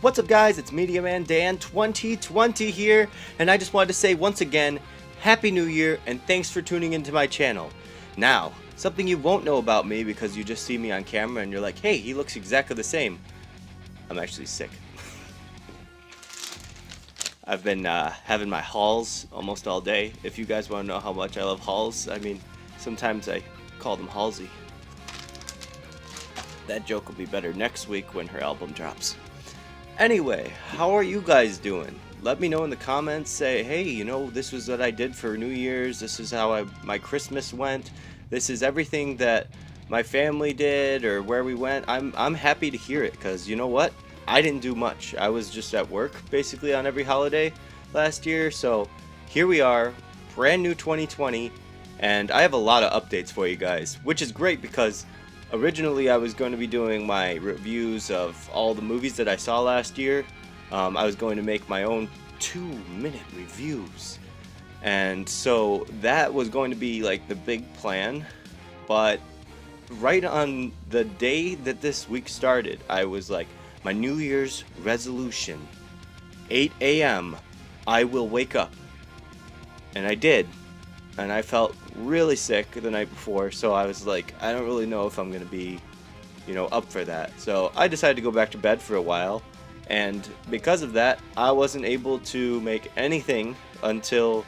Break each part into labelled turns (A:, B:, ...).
A: What's up guys, it's Media Man Dan 2020 here, and I just wanted to say once again, Happy New Year and thanks for tuning into my channel. Now, something you won't know about me because you just see me on camera and you're like, hey, he looks exactly the same. I'm actually sick. I've been having my hauls almost all day. If you guys want to know how much I love hauls, I mean, sometimes I call them Halsey. That joke will be better next week when her album drops. Anyway, how are you guys doing? Let me know in the comments. Say, hey, you know, this was what I did for New Year's. This is how my Christmas went. This is everything that my family did or where we went. I'm happy to hear it because you know what? I didn't do much. I was just at work basically on every holiday last year. So here we are, brand new 2020, and I have a lot of updates for you guys, which is great because originally I was going to be doing my reviews of all the movies that I saw last year. I was going to make my own 2-minute reviews, and so that was going to be like the big plan. But right on the day that this week started, I was like, my New Year's resolution, 8 a.m. I will wake up. And I did. And I felt really sick the night before, so I was like, I don't really know if I'm going to be, up for that. So I decided to go back to bed for a while. And because of that, I wasn't able to make anything until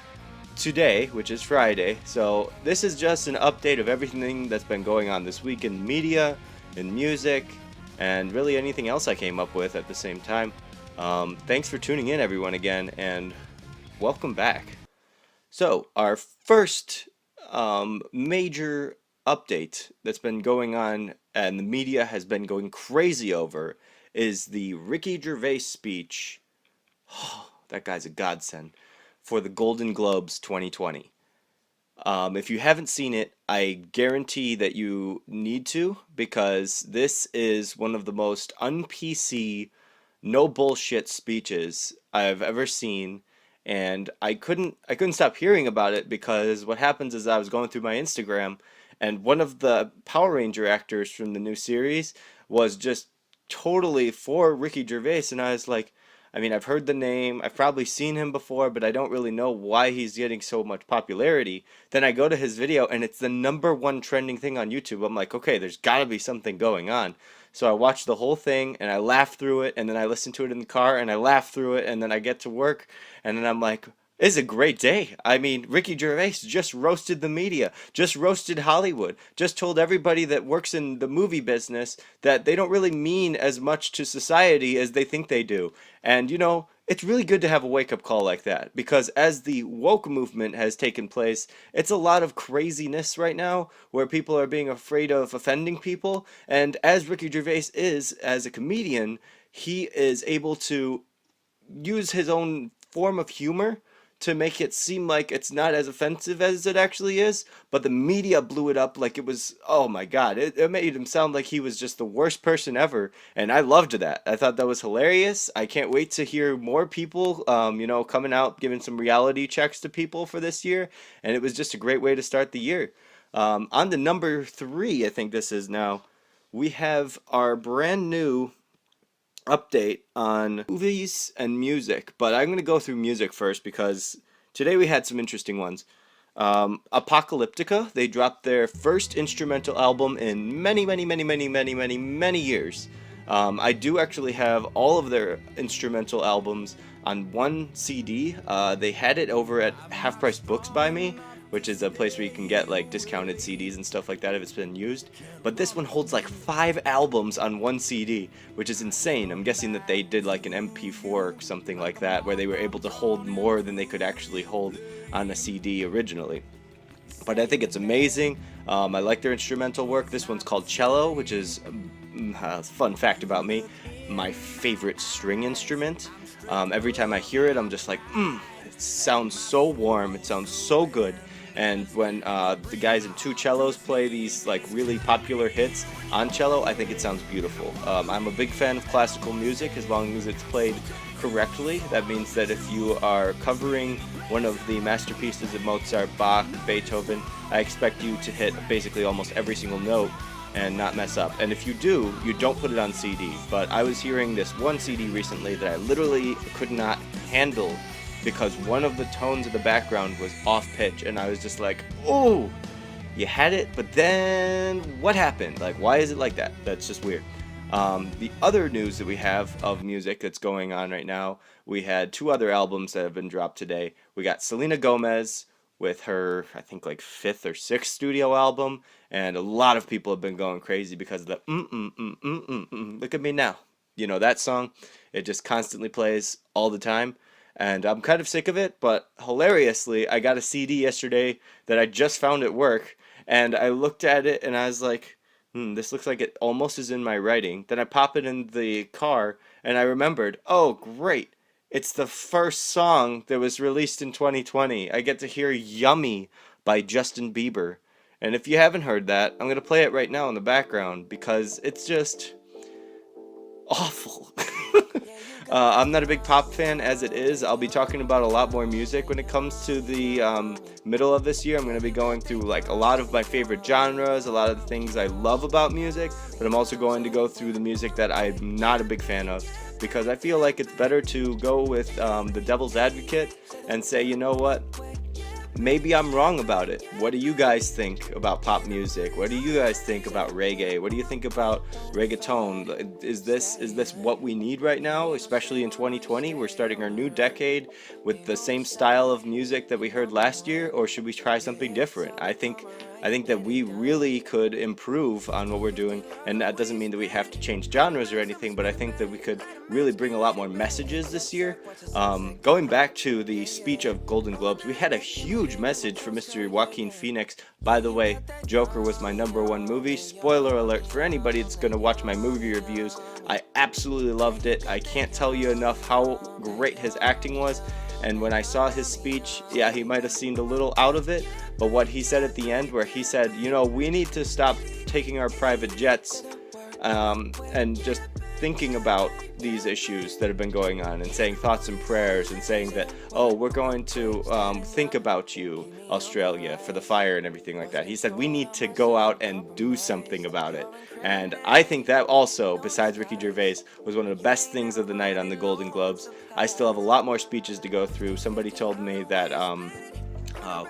A: today, which is Friday. So this is just an update of everything that's been going on this week in media, in music, and really anything else I came up with at the same time. Thanks for tuning in, everyone, again, and welcome back. So our first major update that's been going on and the media has been going crazy over is the Ricky Gervais speech. Oh, that guy's a godsend for the Golden Globes 2020. If you haven't seen it, I guarantee that you need to, because this is one of the most un-PC, no bullshit speeches I've ever seen, and I couldn't stop hearing about it because what happens is I was going through my Instagram, and one of the Power Ranger actors from the new series was just totally for Ricky Gervais, and I was like, I mean, I've heard the name, I've probably seen him before, but I don't really know why he's getting so much popularity. Then I go to his video, and it's the #1 trending thing on YouTube. I'm like, okay, there's gotta be something going on. So I watched the whole thing, and I laughed through it, and then I listened to it in the car, and I laughed through it, and then I get to work, and then I'm like, it's a great day. I mean, Ricky Gervais just roasted the media, just roasted Hollywood, just told everybody that works in the movie business that they don't really mean as much to society as they think they do. And, it's really good to have a wake-up call like that, because as the woke movement has taken place, it's a lot of craziness right now where people are being afraid of offending people. And as Ricky Gervais is, as a comedian, he is able to use his own form of humor to make it seem like it's not as offensive as it actually is, but the media blew it up like it was, oh my god, it made him sound like he was just the worst person ever, and I loved that. I thought that was hilarious. I can't wait to hear more people, coming out, giving some reality checks to people for this year, and it was just a great way to start the year. On to number 3, I think this is now, we have our brand new update on movies and music, but I'm going to go through music first because today we had some interesting ones. Apocalyptica, they dropped their first instrumental album in many, many, many, many, many, many, many years. I do actually have all of their instrumental albums on one CD. They had it over at Half Price Books by me, which is a place where you can get like discounted CDs and stuff like that if it's been used. But this one holds like 5 albums on one CD, which is insane. I'm guessing that they did like an MP4 or something like that, where they were able to hold more than they could actually hold on a CD originally. But I think it's amazing. I like their instrumental work. This one's called Cello, which is, fun fact about me, my favorite string instrument. Every time I hear it, I'm just like, it sounds so warm, it sounds so good. And when the guys in 2 cellos play these like really popular hits on cello, I think it sounds beautiful. I'm a big fan of classical music as long as it's played correctly. That means that if you are covering one of the masterpieces of Mozart, Bach, Beethoven, I expect you to hit basically almost every single note and not mess up. And if you do, you don't put it on CD. But I was hearing this one CD recently that I literally could not handle because one of the tones of the background was off pitch, and I was just like, oh, you had it, but then what happened? Like, why is it like that? That's just weird. The other news that we have of music that's going on right now, we had two other albums that have been dropped today. We got Selena Gomez with her, I think, like fifth or sixth studio album, and a lot of people have been going crazy because of the look at me now. You know that song? It just constantly plays all the time, and I'm kind of sick of it. But hilariously, I got a CD yesterday that I just found at work, and I looked at it and I was like, this looks like it almost is in my writing. Then I pop it in the car and I remembered, oh, great. It's the first song that was released in 2020. I get to hear Yummy by Justin Bieber. And if you haven't heard that, I'm going to play it right now in the background because it's just awful. I'm not a big pop fan as it is. I'll be talking about a lot more music when it comes to the middle of this year. I'm going to be going through like a lot of my favorite genres, a lot of the things I love about music, but I'm also going to go through the music that I'm not a big fan of because I feel like it's better to go with the devil's advocate and say, you know what? Maybe I'm wrong about it. What do you guys think about pop music? What do you guys think about reggae? What do you think about reggaeton? Is this what we need right now, especially in 2020? We're starting our new decade with the same style of music that we heard last year, or should we try something different? I think that we really could improve on what we're doing, and that doesn't mean that we have to change genres or anything, but I think that we could really bring a lot more messages this year. Going back to the speech of Golden Globes, we had a huge message from Mr. Joaquin Phoenix. By the way, Joker was my #1 movie. Spoiler alert for anybody that's going to watch my movie reviews. I absolutely loved it. I can't tell you enough how great his acting was. And when I saw his speech, yeah, he might have seemed a little out of it, but what he said at the end, where he said, we need to stop taking our private jets and just thinking about these issues that have been going on and saying thoughts and prayers and saying that, oh, we're going to think about you, Australia, for the fire and everything like that. He said we need to go out and do something about it. And I think that also, besides Ricky Gervais, was one of the best things of the night on the Golden Globes. I still have a lot more speeches to go through. Somebody told me that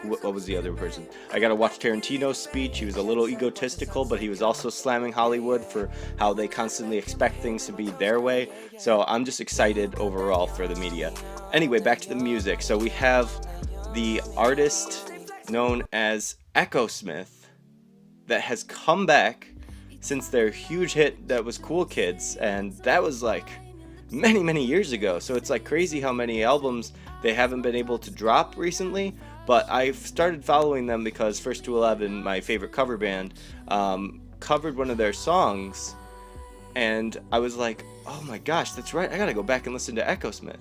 A: what was the other person? I got to watch Tarantino's speech. He was a little egotistical, but he was also slamming Hollywood for how they constantly expect things to be their way. So I'm just excited overall for the media. Anyway, back to the music. So we have the artist known as Smith that has come back since their huge hit that was Cool Kids, and that was like many years ago. So it's like crazy how many albums they haven't been able to drop recently. But I've started following them because First to 11, my favorite cover band, covered one of their songs, and I was like, oh my gosh, that's right, I gotta go back and listen to Smith.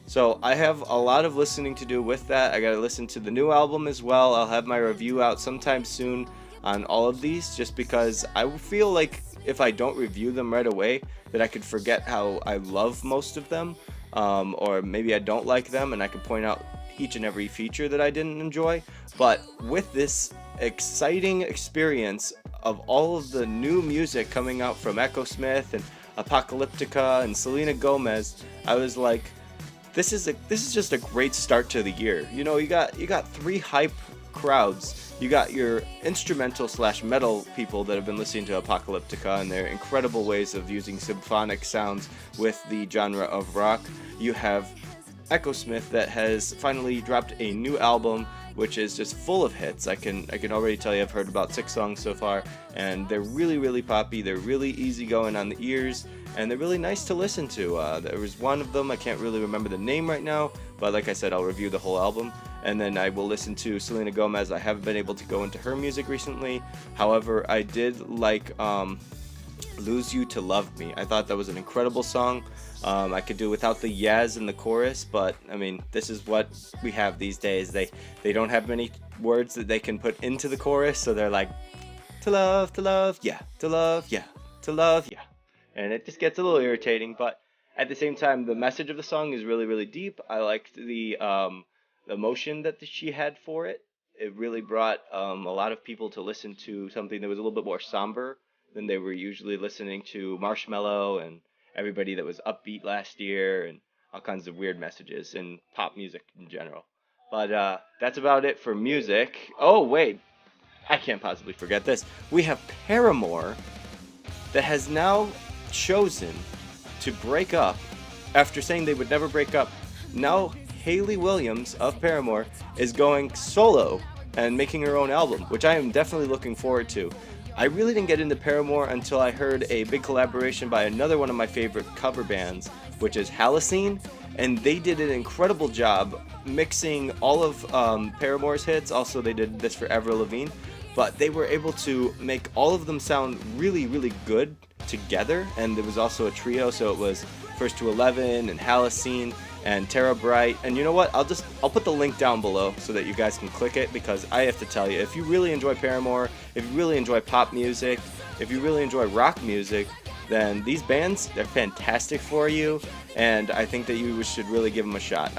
A: So I have a lot of listening to do with that. I gotta listen to the new album as well. I'll have my review out sometime soon on all of these, just because I feel like if I don't review them right away, that I could forget how I love most of them, or maybe I don't like them, and I could point out each and every feature that I didn't enjoy. But with this exciting experience of all of the new music coming out from Smith and Apocalyptica and Selena Gomez, I was like, this is just a great start to the year. You got three hype crowds. You got your instrumental / metal people that have been listening to Apocalyptica and their incredible ways of using symphonic sounds with the genre of rock. You have Smith that has finally dropped a new album, which is just full of hits. I can already tell you I've heard about 6 songs so far, and they're really poppy. They're really easygoing on the ears, and they're really nice to listen to. There was one of them, I can't really remember the name right now, but like I said, I'll review the whole album, and then I will listen to Selena Gomez. I haven't been able to go into her music recently. However, I did like Lose You to Love Me. I thought that was an incredible song. I could do without the yaz in the chorus, but I mean, this is what we have these days. They don't have many words that they can put into the chorus, so they're like, to love, yeah, to love, yeah, to love, yeah. And it just gets a little irritating, but at the same time, the message of the song is really deep. I liked the emotion that she had for it. It really brought a lot of people to listen to something that was a little bit more somber than they were usually listening to Marshmello and everybody that was upbeat last year and all kinds of weird messages and pop music in general. But that's about it for music. Oh, wait. I can't possibly forget this. We have Paramore that has now chosen to break up after saying they would never break up. Now Hayley Williams of Paramore is going solo and making her own album, which I am definitely looking forward to. I really didn't get into Paramore until I heard a big collaboration by another one of my favorite cover bands, which is Halocene, and they did an incredible job mixing all of Paramore's hits. Also, they did this for Avril Lavigne, but they were able to make all of them sound really, really good together, and there was also a trio, so it was First to 11 and Halocene and Tara Bright. And you know what, I'll put the link down below so that you guys can click it, because I have to tell you, if you really enjoy Paramore, if you really enjoy pop music, if you really enjoy rock music, then these bands, they're fantastic for you, and I think that you should really give them a shot.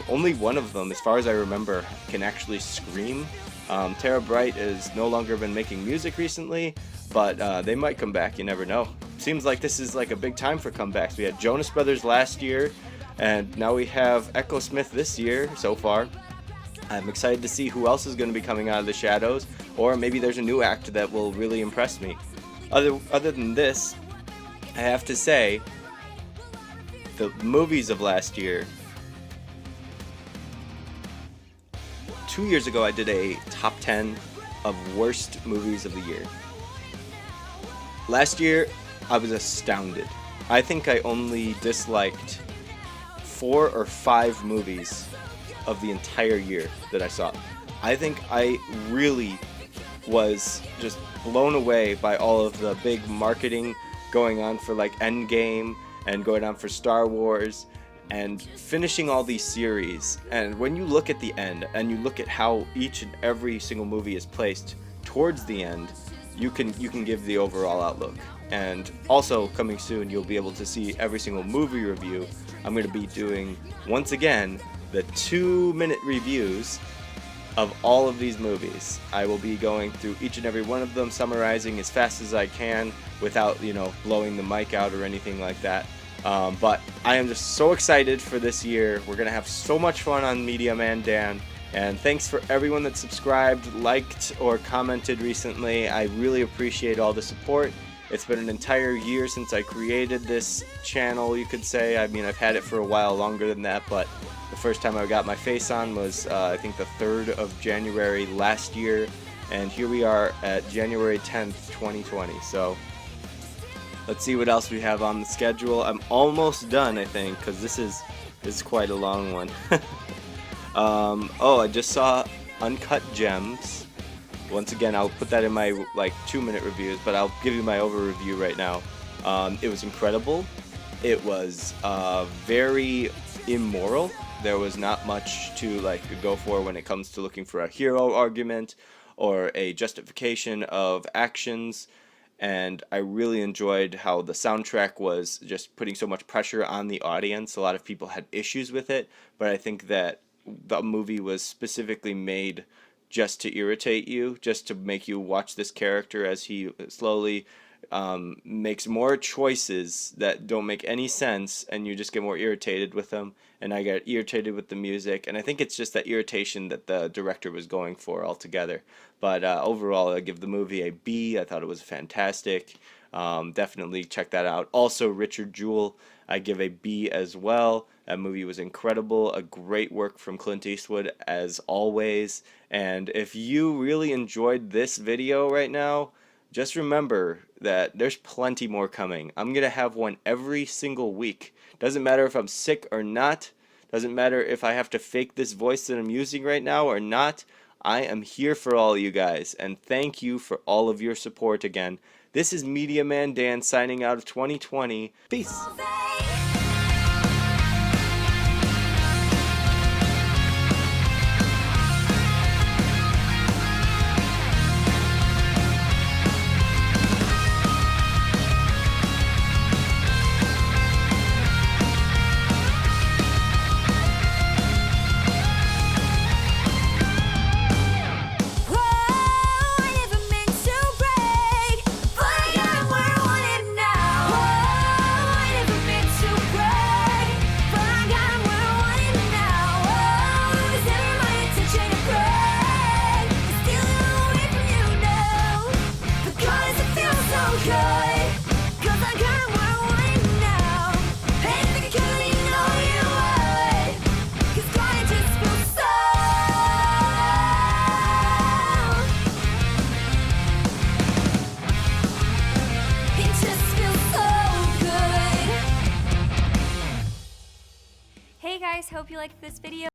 A: Only one of them, as far as I remember, can actually scream. Tara Bright has no longer been making music recently, but they might come back, you never know. Seems like this is like a big time for comebacks. We had Jonas Brothers last year, and now we have Echo Smith this year so far. I'm excited to see who else is going to be coming out of the shadows, or maybe there's a new act that will really impress me. Other than this, I have to say, the movies of last year. 2 years ago, I did a top 10 of worst movies of the year. Last year, I was astounded. I think I only disliked 4 or 5 movies of the entire year that I saw. I think I really was just blown away by all of the big marketing going on for like Endgame and going on for Star Wars and finishing all these series. And when you look at the end and you look at how each and every single movie is placed towards the end, you can give the overall outlook. And also coming soon, you'll be able to see every single movie review. I'm going to be doing, once again, the 2-minute reviews of all of these movies. I will be going through each and every one of them, summarizing as fast as I can without, blowing the mic out or anything like that. But I am just so excited for this year. We're going to have so much fun on Media Man Dan. And thanks for everyone that subscribed, liked, or commented recently. I really appreciate all the support. It's been an entire year since I created this channel, you could say. I mean, I've had it for a while longer than that, but the first time I got my face on was, I think, the 3rd of January last year. And here we are at January 10th, 2020. So let's see what else we have on the schedule. I'm almost done, I think, because this is quite a long one. I just saw Uncut Gems. Once again, I'll put that in my 2-minute reviews, but I'll give you my overview right now. It was incredible. It was very immoral. There was not much to go for when it comes to looking for a hero argument or a justification of actions. And I really enjoyed how the soundtrack was just putting so much pressure on the audience. A lot of people had issues with it, but I think that the movie was specifically made just to irritate you, just to make you watch this character as he slowly makes more choices that don't make any sense, and you just get more irritated with them. And I got irritated with the music, and I think it's just that irritation that the director was going for altogether. But overall, I give the movie a B. I thought it was fantastic. Definitely check that out. Also, Richard Jewell, I give a B as well. That movie was incredible. A great work from Clint Eastwood as always. And if you really enjoyed this video right now, just remember that there's plenty more coming. I'm going to have one every single week. Doesn't matter if I'm sick or not. Doesn't matter if I have to fake this voice that I'm using right now or not. I am here for all you guys. And thank you for all of your support again. This is Media Man Dan signing out of 2020. Peace.
B: Whoa, I never meant to break, but I got hope you liked this video.